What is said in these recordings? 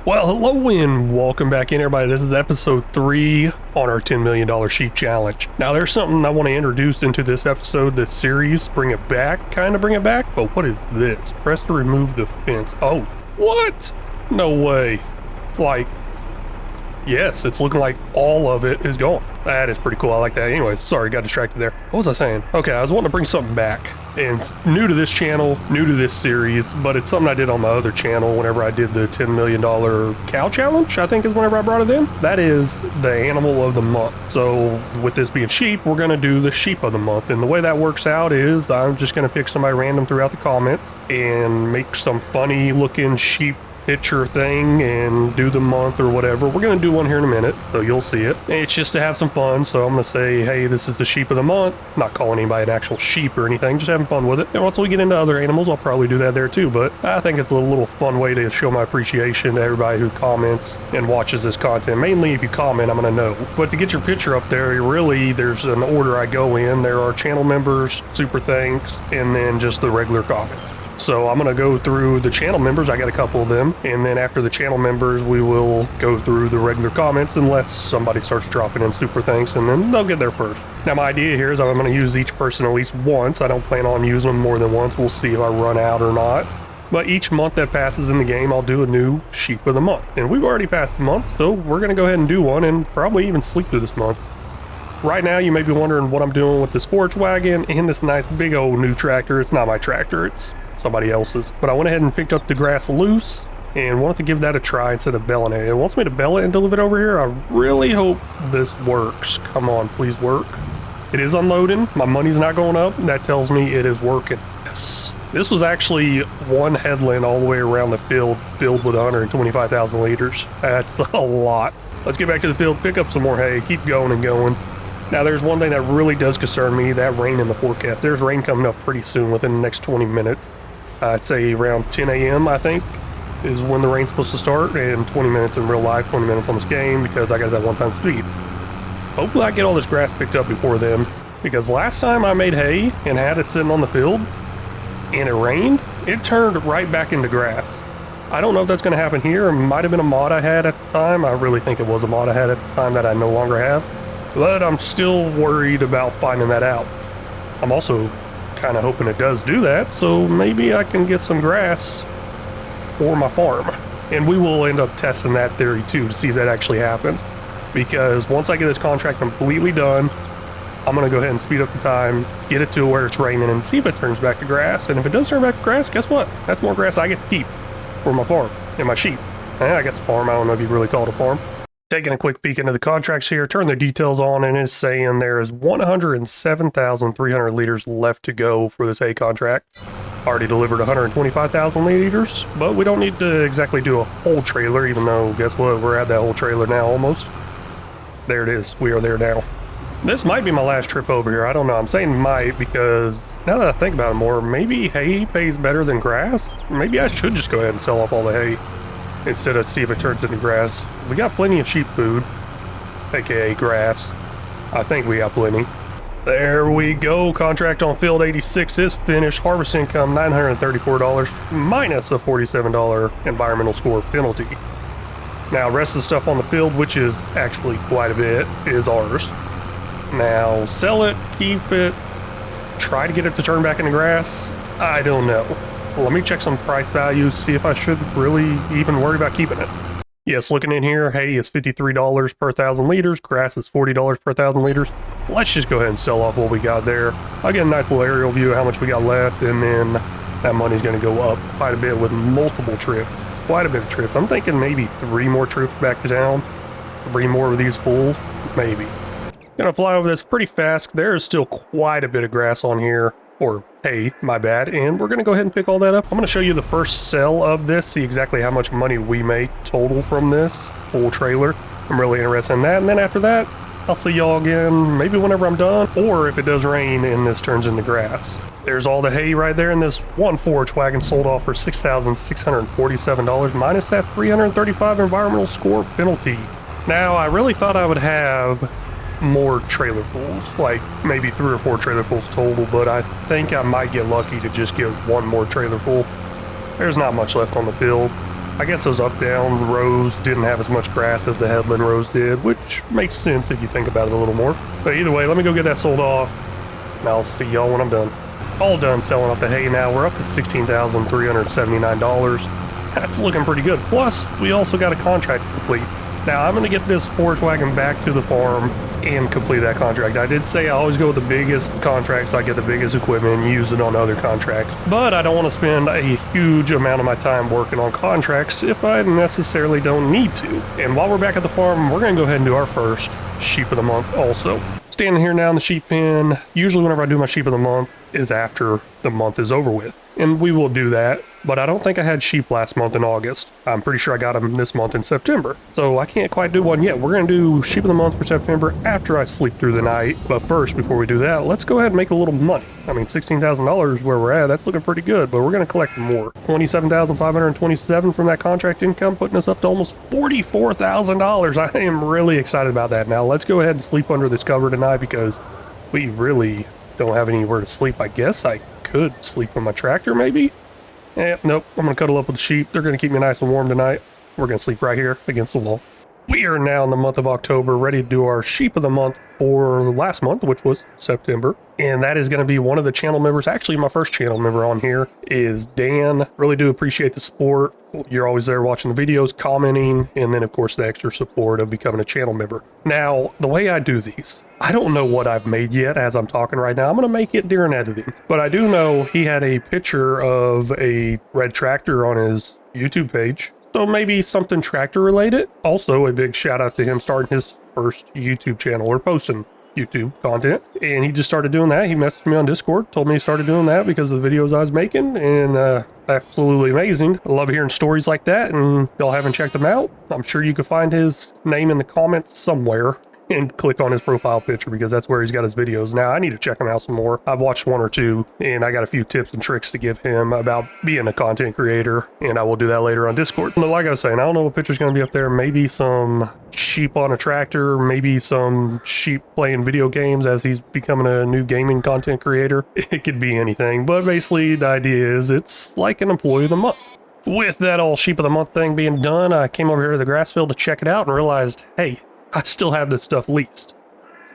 Well, hello and welcome back in, everybody. This is episode 3 on our $10 million sheep challenge. Now, there's something I want to introduce into this episode, this series, bring it back, but what is this? Press to remove the fence. Oh, what? No way. Like, yes, it's looking like all of it is gone. That is pretty cool. I like that. Anyways, sorry, got distracted there. What was I saying? Okay, I was wanting to bring something back. And it's new to this channel, new to this series, but it's something I did on my other channel whenever I did the $10 million cow challenge, I think is whenever I brought it in. That is the animal of the month. So with this being sheep, we're going to do the sheep of the month. And the way that works out is I'm just going to pick somebody random throughout the comments and make some funny looking sheep picture thing and do the month or whatever. We're going to do one here in a minute, so you'll see it. It's just to have some fun, so I'm going to say, hey, this is the sheep of the month. Not calling anybody an actual sheep or anything, just having fun with it. And once we get into other animals, I'll probably do that there too, but I think it's a little fun way to show my appreciation to everybody who comments and watches this content. Mainly if you comment, I'm going to know. But to get your picture up there, really, there's an order I go in. There are channel members, super thanks, and then just the regular comments. So I'm going to go through the channel members. I got a couple of them. And then after the channel members, we will go through the regular comments unless somebody starts dropping in super thanks, and then they'll get there first. Now, my idea here is I'm going to use each person at least once. I don't plan on using them more than once. We'll see if I run out or not. But each month that passes in the game, I'll do a new sheep of the month. And we've already passed the month, so we're going to go ahead and do one and probably even sleep through this month. Right now, you may be wondering what I'm doing with this forage wagon and this nice big old new tractor. It's not my tractor, it's somebody else's. But I went ahead and picked up the grass loose and wanted to give that a try instead of belling it. It wants me to bell it and deliver it over here. I really hope this works. Come on, please work. It is unloading. My money's not going up. That tells me it is working. Yes. This was actually one headland all the way around the field filled with 125,000 liters. That's a lot. Let's get back to the field, pick up some more hay, keep going and going. Now, there's one thing that really does concern me, that rain in the forecast. There's rain coming up pretty soon within the next 20 minutes. I'd say around 10 a.m., I think, is when the rain's supposed to start, and 20 minutes in real life, 20 minutes on this game, because I got that one-time speed. Hopefully I get all this grass picked up before then, because last time I made hay and had it sitting on the field, and it rained, it turned right back into grass. I don't know if that's going to happen here. It might have been a mod I had at the time. I really think it was a mod I had at the time that I no longer have. But I'm still worried about finding that out. I'm also kind of hoping it does do that, so maybe I can get some grass for my farm. And we will end up testing that theory too to see if that actually happens. Because once I get this contract completely done, I'm going to go ahead and speed up the time, get it to where it's raining, and see if it turns back to grass. And if it does turn back to grass, guess what? That's more grass I get to keep for my farm and my sheep. I guess farm, I don't know if you really call it a farm. Taking a quick peek into the contracts here, turn the details on, and it's saying there is 107,300 liters left to go for this hay contract. Already delivered 125,000 liters, but we don't need to exactly do a whole trailer, even though, guess what, we're at that whole trailer now almost. There it is, we are there now. This might be my last trip over here, I don't know, I'm saying might because now that I think about it more, maybe hay pays better than grass? Maybe I should just go ahead and sell off all the hay instead of see if it turns into grass. We got plenty of sheep food, aka grass. I think we got plenty. There we go. Contract on field 86 is finished. Harvest income $934 minus a $47 environmental score penalty. Now, rest of the stuff on the field, which is actually quite a bit, is ours. Now, sell it, keep it, try to get it to turn back into grass. I don't know. Let me check some price values, see if I should really even worry about keeping it. Yes, looking in here, hay is $53 per 1,000 liters, grass is $40 per 1,000 liters. Let's just go ahead and sell off what we got there. I'll get a nice little aerial view of how much we got left, and then that money's going to go up quite a bit with multiple trips. Quite a bit of trips. I'm thinking maybe 3 more trips back to town. 3 more of these full, maybe. Gonna fly over this pretty fast. There is still quite a bit of grass on here. Or hay, my bad, and we're going to go ahead and pick all that up. I'm going to show you the first sell of this, see exactly how much money we make total from this full trailer. I'm really interested in that, and then after that, I'll see y'all again, maybe whenever I'm done, or if it does rain and this turns into grass. There's all the hay right there, and this one forage wagon sold off for $6,647 minus that $335 environmental score penalty. Now, I really thought I would have more trailer fulls, like maybe 3 or 4 trailer fulls total, but I think I might get lucky to just get 1 more trailer full. There's not much left on the field. I guess those up-down rows didn't have as much grass as the headland rows did, which makes sense if you think about it a little more. But either way, let me go get that sold off, and I'll see y'all when I'm done. All done selling off the hay now. We're up to $16,379. That's looking pretty good. Plus, we also got a contract to complete. Now, I'm going to get this forage wagon back to the farm and complete that contract. I did say I always go with the biggest contract so I get the biggest equipment and use it on other contracts. But I don't want to spend a huge amount of my time working on contracts if I necessarily don't need to. And while we're back at the farm, we're going to go ahead and do our first sheep of the month also. Standing here now in the sheep pen, usually whenever I do my sheep of the month is after the month is over with. And we will do that, but I don't think I had sheep last month in August. I'm pretty sure I got them this month in September. So I can't quite do one yet. We're going to do sheep of the month for September after I sleep through the night. But first, before we do that, let's go ahead and make a little money. I mean, $16,000 where we're at, that's looking pretty good, but we're going to collect more. $27,527 from that contract income, putting us up to almost $44,000. I am really excited about that. Now, let's go ahead and sleep under this cover tonight because we really don't have anywhere to sleep. I guess I could sleep on my tractor, maybe? Nope. I'm going to cuddle up with the sheep. They're going to keep me nice and warm tonight. We're going to sleep right here against the wall. We are now in the month of October, ready to do our sheep of the month for last month, which was September. And that is going to be one of the channel members. Actually, my first channel member on here is Dan. Really do appreciate the support. You're always there watching the videos, commenting, and then, of course, the extra support of becoming a channel member. Now, the way I do these, I don't know what I've made yet as I'm talking right now. I'm going to make it during editing. But I do know he had a picture of a red tractor on his YouTube page. So maybe something tractor related. Also, a big shout out to him starting his first YouTube channel or posting YouTube content. And he just started doing that. He messaged me on Discord, told me he started doing that because of the videos I was making. And absolutely amazing. I love hearing stories like that. And if y'all haven't checked him out, I'm sure you could find his name in the comments somewhere and click on his profile picture because that's where he's got his videos. Now, I need to check him out some more. I've watched one or two, and I got a few tips and tricks to give him about being a content creator, and I will do that later on Discord. But like I was saying, I don't know what picture's going to be up there. Maybe some sheep on a tractor, maybe some sheep playing video games as he's becoming a new gaming content creator. It could be anything, but basically the idea is it's like an employee of the month. With that all sheep of the month thing being done, I came over here to the grass field to check it out and realized, hey, I still have this stuff leased.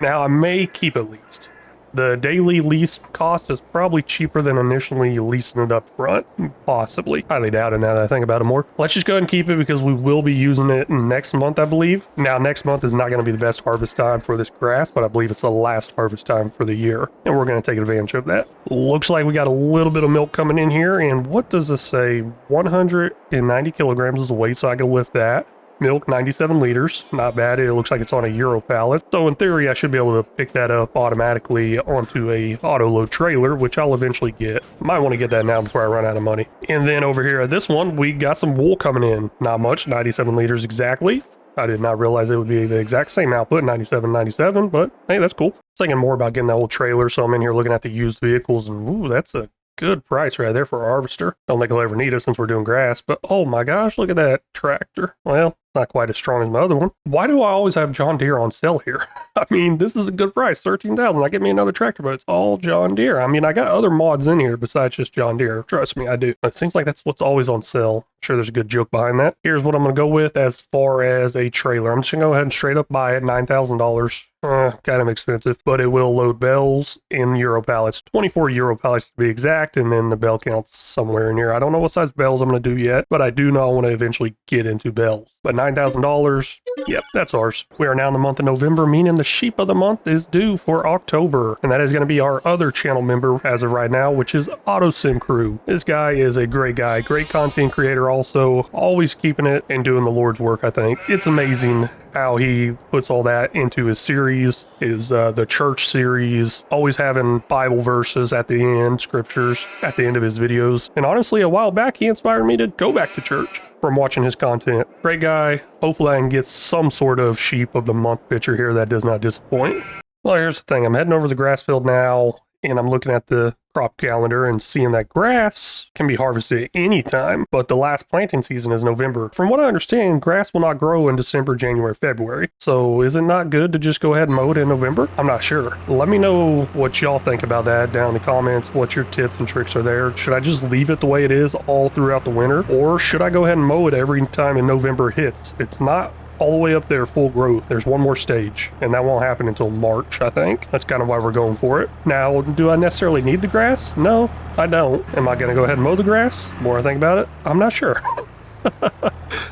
Now, I may keep it leased. The daily lease cost is probably cheaper than initially leasing it up front. Possibly. Highly doubt it now that I think about it more. Let's just go ahead and keep it because we will be using it next month, I believe. Now, next month is not going to be the best harvest time for this grass, but I believe it's the last harvest time for the year. And we're going to take advantage of that. Looks like we got a little bit of milk coming in here. And what does this say? 190 kilograms is the weight, so I can lift that. Milk, 97 liters. Not bad. It looks like it's on a Euro pallet. So in theory, I should be able to pick that up automatically onto a auto-load trailer, which I'll eventually get. Might want to get that now before I run out of money. And then over here at this one, we got some wool coming in. Not much, 97 liters exactly. I did not realize it would be the exact same output, 97, but hey, that's cool. Thinking more about getting that old trailer, so I'm in here looking at the used vehicles, and ooh, that's a good price right there for a harvester. Don't think I'll ever need it since we're doing grass, but oh my gosh, look at that tractor. Well, not quite as strong as my other one. Why do I always have John Deere on sale here? I mean, this is a good price, $13,000. I get me another tractor, but it's all John Deere. I mean, I got other mods in here besides just John Deere. Trust me, I do. It seems like that's what's always on sale. I'm sure there's a good joke behind that. Here's what I'm going to go with as far as a trailer. I'm just going to go ahead and straight up buy it, $9,000. Kind of expensive, but it will load bells in Euro pallets. 24 Euro pallets to be exact, and then the bell count's somewhere in here. I don't know what size bells I'm going to do yet, but I do know I want to eventually get into bells. But $9,000, yep, that's ours. We are now in the month of November, meaning the sheep of the month is due for October. And that is going to be our other channel member as of right now, which is AutoSim Crew. This guy is a great guy, great content creator also, always keeping it and doing the Lord's work, I think. It's amazing how he puts all that into his series, the church series, always having Bible verses at the end, scriptures at the end of his videos. And honestly, a while back, he inspired me to go back to church from watching his content. Great guy. Hopefully I can get some sort of sheep of the month picture here that does not disappoint. Well, here's the thing. I'm heading over the grass field now, and I'm looking at the crop calendar and seeing that grass can be harvested at any time, but the last planting season is November. From what I understand, grass will not grow in December, January, February. So is it not good to just go ahead and mow it in November? I'm not sure. Let me know what y'all think about that down in the comments. What your tips and tricks are there. Should I just leave it the way it is all throughout the winter? Or should I go ahead and mow it every time in November hits? It's not all the way up there full growth. There's one more stage, and that won't happen until March, I think. That's kind of why we're going for it. Now, do I necessarily need the grass? No, I don't. Am I going to go ahead and mow the grass? The more I think about it, I'm not sure.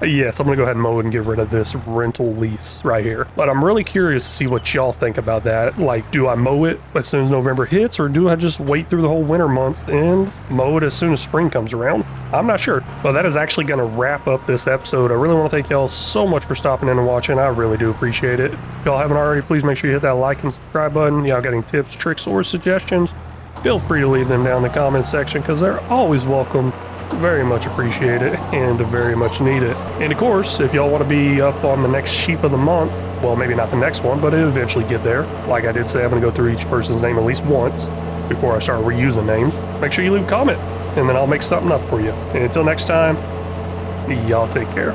Yes, I'm gonna go ahead and mow it and get rid of this rental lease right here. But I'm really curious to see what y'all think about that. Like, do I mow it as soon as November hits, or do I just wait through the whole winter months and mow it as soon as spring comes around? I'm not sure. Well, that is actually gonna wrap up this episode. I really want to thank y'all so much for stopping in and watching. I really do appreciate it. If y'all haven't already, please make sure you hit that like and subscribe button. Y'all got any tips, tricks, or suggestions? Feel free to leave them down in the comment section, because they're always welcome. Very much appreciate it and very much need it. And of course, if y'all want to be up on the next sheep of the month, well, maybe not the next one, but it'll eventually get there. Like I did say, I'm going to go through each person's name at least once before I start reusing names. Make sure you leave a comment, and then I'll make something up for you. And until next time, y'all take care.